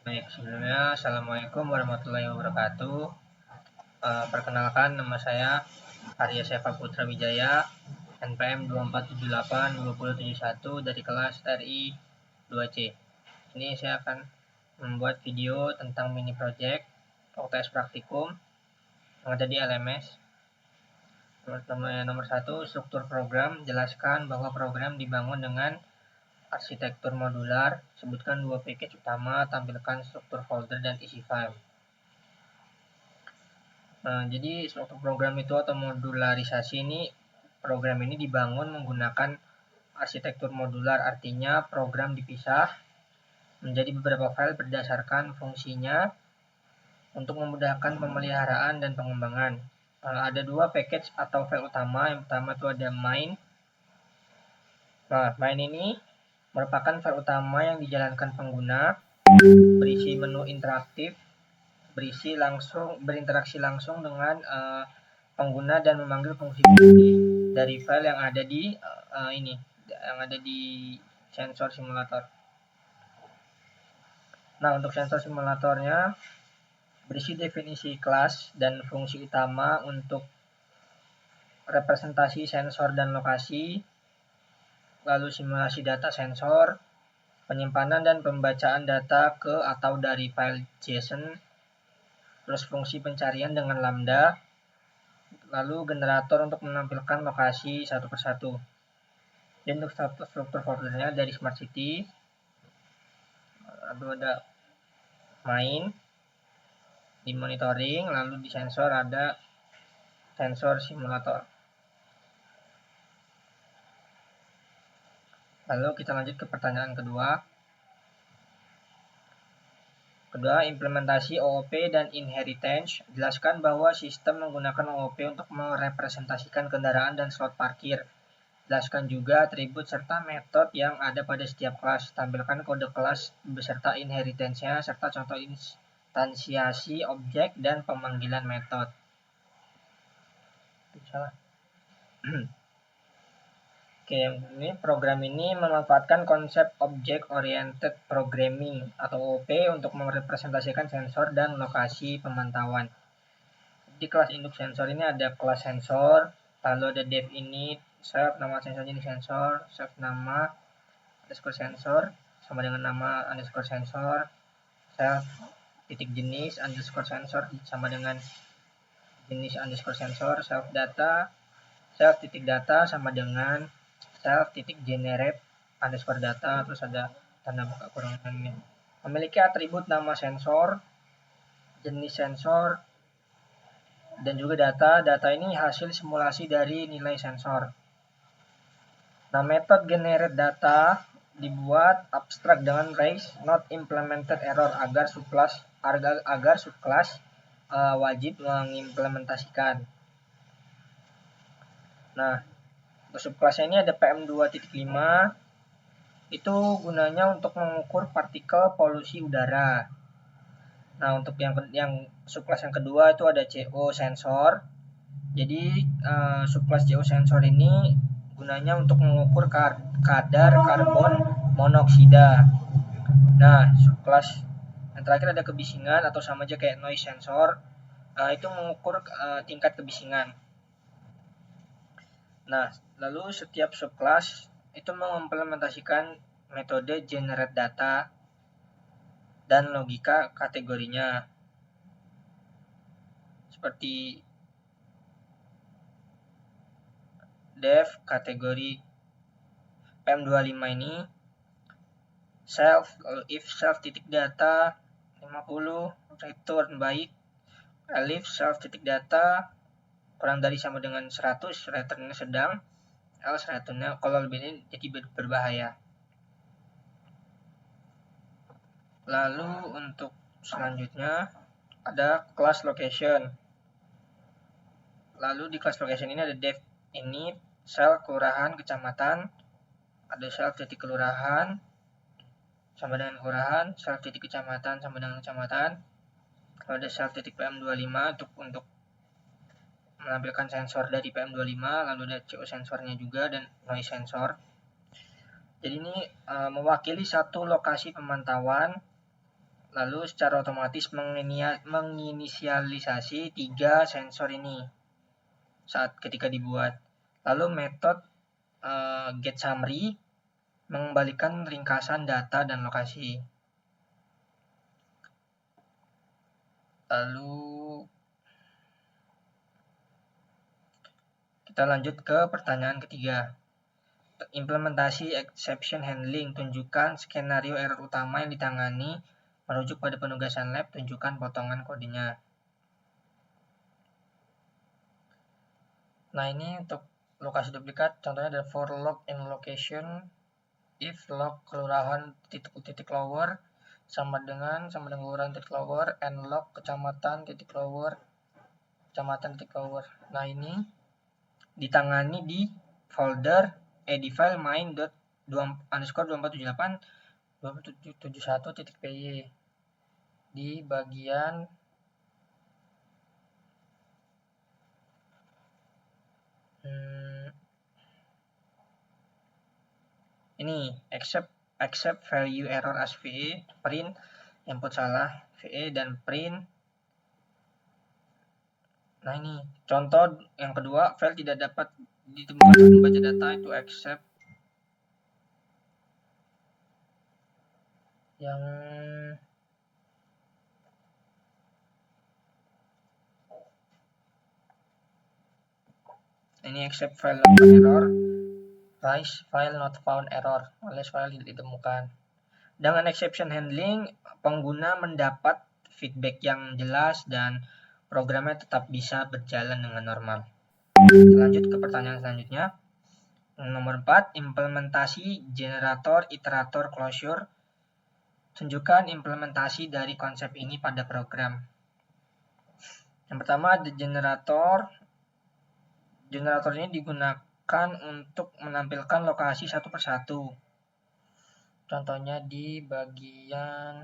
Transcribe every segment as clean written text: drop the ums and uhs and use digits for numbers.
Baik, sebelumnya Assalamualaikum warahmatullahi wabarakatuh. Perkenalkan, nama saya Arya Sefa Putra Wijaya, NPM 24782071 dari kelas RI 2C. Ini saya akan membuat video tentang mini project UTS praktikum yang ada di LMS. Nomor 1, struktur program. Jelaskan bahwa program dibangun dengan arsitektur modular. Sebutkan 2 package utama, tampilkan struktur folder dan isi file. Jadi struktur program itu atau modularisasi ini, program ini dibangun menggunakan arsitektur modular, artinya program dipisah menjadi beberapa file berdasarkan fungsinya untuk memudahkan pemeliharaan dan pengembangan. Ada 2 package atau file utama. Yang pertama itu ada main. Nah, main ini merupakan file utama yang dijalankan pengguna, berisi menu interaktif, berinteraksi langsung dengan pengguna dan memanggil fungsi-fungsi dari file yang ada di yang ada di sensor simulator. Nah, untuk sensor simulatornya berisi definisi kelas dan fungsi utama untuk representasi sensor dan lokasi, lalu simulasi data sensor, penyimpanan dan pembacaan data ke atau dari file JSON, terus fungsi pencarian dengan lambda, lalu generator untuk menampilkan lokasi satu persatu. Dan untuk struktur foldernya dari Smart City, lalu ada main, di monitoring, lalu di sensor ada sensor simulator. Lalu kita lanjut ke pertanyaan kedua. Implementasi OOP dan inheritance. Jelaskan bahwa sistem menggunakan OOP untuk merepresentasikan kendaraan dan slot parkir. Jelaskan juga atribut serta metode yang ada pada setiap kelas. Tampilkan kode kelas beserta inheritance-nya serta contoh instansiasi objek dan pemanggilan metode. Salah. Oke, ini program ini memanfaatkan konsep Object Oriented Programming atau OOP untuk merepresentasikan sensor dan lokasi pemantauan. Di kelas induk sensor ini ada kelas sensor, lalu ada dev init, self nama sensor jenis sensor, self nama underscore sensor sama dengan nama underscore sensor, self titik jenis underscore sensor sama dengan jenis underscore sensor, self data, self titik data sama dengan self titik generate underscore data, terus ada tanda buka kurungan ini. Memiliki atribut nama sensor, jenis sensor, dan juga data. Data ini hasil simulasi dari nilai sensor. Nah, metode generate data dibuat abstrak dengan raise not implemented error agar subclass wajib mengimplementasikan. Nah, untuk subclass ini ada PM2.5, itu gunanya untuk mengukur partikel polusi udara. Nah, untuk yang subclass yang kedua itu ada CO sensor. Jadi subclass CO sensor ini gunanya untuk mengukur kadar karbon monoksida. Nah, subclass yang terakhir ada kebisingan atau sama aja kayak noise sensor. Itu mengukur tingkat kebisingan. Nah, lalu setiap subclass itu mengimplementasikan metode generate data dan logika kategorinya. Seperti dev kategori PM25 ini self, lalu if self titik data 50 return baik, elif self titik data kurang dari sama dengan 100 returnnya sedang, else returnnya kalau lebih ini jadi berbahaya. Lalu untuk selanjutnya ada class location. Lalu di class location ini ada dev init, sel kelurahan kecamatan, ada sel titik kelurahan sama dengan kelurahan, sel titik kecamatan sama dengan kecamatan. Lalu ada sel titik PM25 untuk menampilkan sensor dari PM25, lalu ada CO sensornya juga dan noise sensor. Jadi ini mewakili satu lokasi pemantauan. Lalu secara otomatis menginisialisasi 3 sensor ini saat ketika dibuat. Lalu metode getSummary mengembalikan ringkasan data dan lokasi. Lalu kita lanjut ke pertanyaan ketiga. Implementasi exception handling. Tunjukkan skenario error utama yang ditangani. Merujuk pada penugasan lab, tunjukkan potongan kodenya. Nah, ini untuk lokasi duplikat, contohnya ada for log in location, if log kelurahan titik lower sama dengan kelurahan titik lower, and log kecamatan titik lower, kecamatan titik lower. Nah, ini ditangani di folder di file main._2478.2771.py di bagian ini accept value error as VE, print input salah VE dan print. Nah, ini contoh yang kedua, file tidak dapat ditemukan saat membaca data, itu accept yang ini accept file error, rise file not found error, alias file tidak ditemukan. Dengan exception handling, pengguna mendapat feedback yang jelas dan programnya tetap bisa berjalan dengan normal. Lanjut ke pertanyaan selanjutnya. Nomor 4, implementasi generator iterator closure. Tunjukkan implementasi dari konsep ini pada program. Yang pertama ada generator. Generator ini digunakan untuk menampilkan lokasi satu persatu. Contohnya di bagian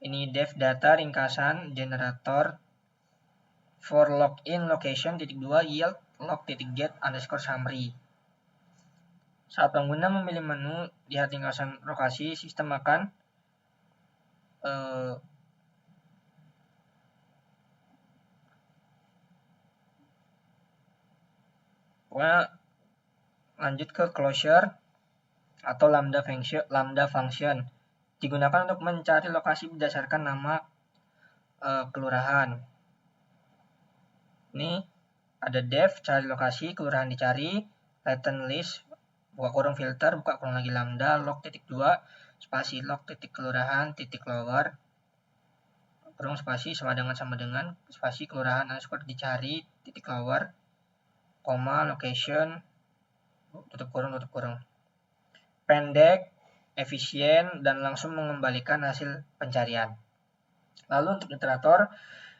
ini dev data ringkasan generator for login location (2) yield log.get_summary. Saat pengguna memilih menu lihat ringkasan lokasi, sistem akan lanjut ke closure atau lambda function digunakan untuk mencari lokasi berdasarkan nama kelurahan. Ini ada dev cari lokasi kelurahan dicari, return list buka kurung filter buka kurung lagi lambda log.2 spasi log.kelurahan titik lower kurung spasi sama dengan spasi kelurahan underscore dicari titik lower koma location tutup kurung. Pendek, efisien, dan langsung mengembalikan hasil pencarian. Lalu untuk iterator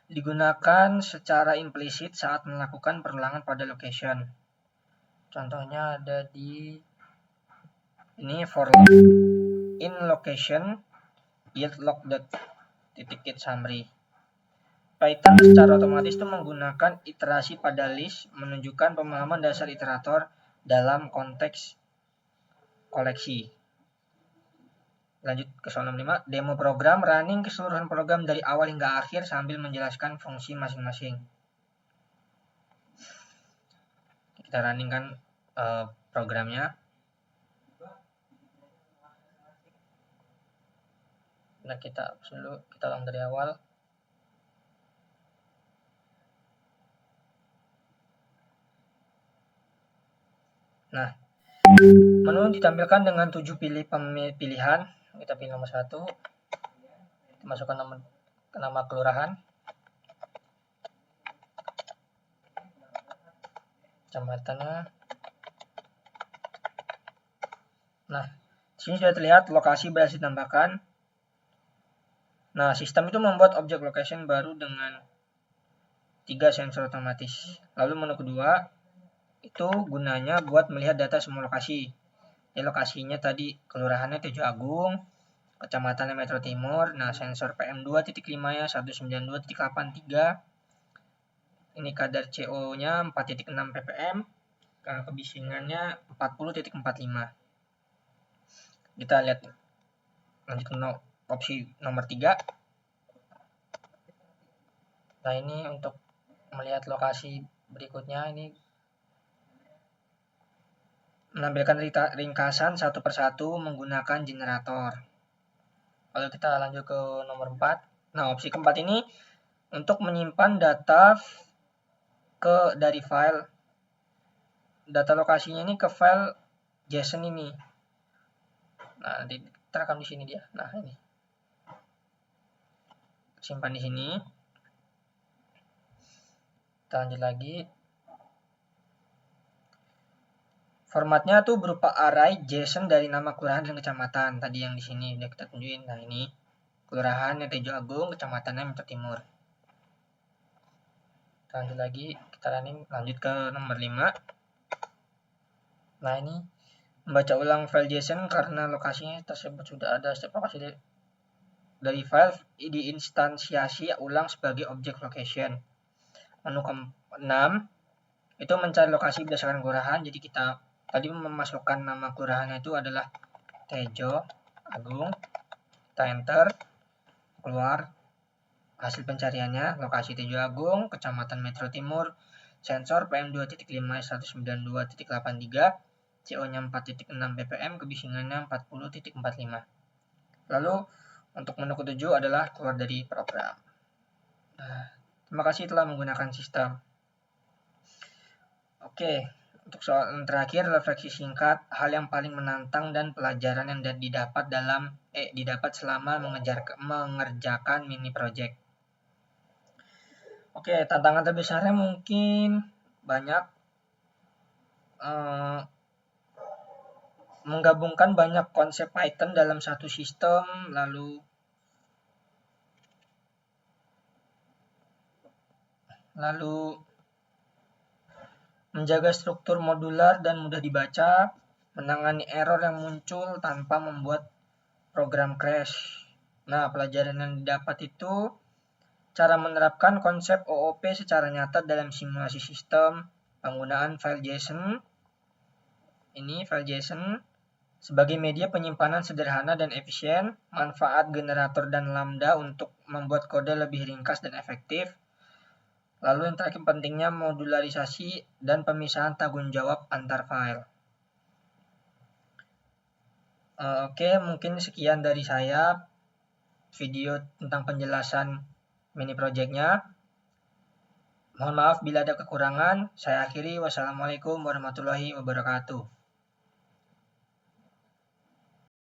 digunakan secara implisit saat melakukan perulangan pada location. Contohnya ada di ini for log in location yield log.getSummary. Python secara otomatis itu menggunakan iterasi pada list menunjukkan pemahaman dasar iterator dalam konteks koleksi. Lanjut ke soal 65, demo program running keseluruhan program dari awal hingga akhir sambil menjelaskan fungsi masing-masing. Kita runningkan programnya. Nah, kita ulang dari awal. Nah, menu ditampilkan dengan 7 pilihan. Kita pilih nomor 1. Kita masukkan nama kelurahan, kecamatannya. Nah, sini sudah terlihat lokasi berhasil ditambahkan. Nah, sistem itu membuat objek location baru dengan 3 sensor otomatis. Lalu menu kedua itu gunanya buat melihat data semua lokasi. Ya, lokasinya tadi kelurahannya Tejo Agung, kecamatan Metro Timur. Nah, sensor PM2.5-nya 192.83. Ini kadar CO-nya 4.6 ppm. Kebisingannya 40.45. Kita lihat lanjut ke opsi nomor 3. Nah, ini untuk melihat lokasi berikutnya, ini menampilkan ringkasan satu persatu menggunakan generator. Lalu kita lanjut ke nomor 4. Nah, opsi keempat ini untuk menyimpan data dari file. Data lokasinya ini ke file JSON ini. Nah, terekam di sini dia. Nah, ini. Simpan di sini. Kita lanjut lagi. Formatnya tuh berupa array JSON dari nama kelurahan dan kecamatan. Tadi yang di sini udah kita tunjukin. Nah, ini kelurahan Tejo Agung, kecamatannya Metro Timur. Kita lanjut lagi, kita lanjut ke nomor 5. Nah, ini membaca ulang file JSON karena lokasinya tersebut sudah ada. Setiap lokasi dari file diinstansiasi ulang sebagai objek location. Menu ke-6 itu mencari lokasi berdasarkan kelurahan. Jadi kita tadi memasukkan nama kelurahannya itu adalah Tejo Agung. Kita enter, keluar hasil pencariannya, lokasi Tejo Agung, kecamatan Metro Timur, sensor PM2.5 192.83, CO-nya 4.6 ppm, kebisingannya 40.45. Lalu untuk menu ke-7 adalah keluar dari program. Nah, terima kasih telah menggunakan sistem. Oke, untuk soal yang terakhir, refleksi singkat, hal yang paling menantang dan pelajaran yang didapat selama mengerjakan mini project. Oke, tantangan terbesarnya mungkin banyak, menggabungkan banyak konsep Python dalam satu sistem, lalu menjaga struktur modular dan mudah dibaca, menangani error yang muncul tanpa membuat program crash. Nah, pelajaran yang didapat itu cara menerapkan konsep OOP secara nyata dalam simulasi sistem, penggunaan file JSON, sebagai media penyimpanan sederhana dan efisien, manfaat generator dan lambda untuk membuat kode lebih ringkas dan efektif. Lalu yang terakhir pentingnya modularisasi dan pemisahan tanggung jawab antar file. Oke, mungkin sekian dari saya video tentang penjelasan mini projectnya. Mohon maaf bila ada kekurangan. Saya akhiri. Wassalamualaikum warahmatullahi wabarakatuh.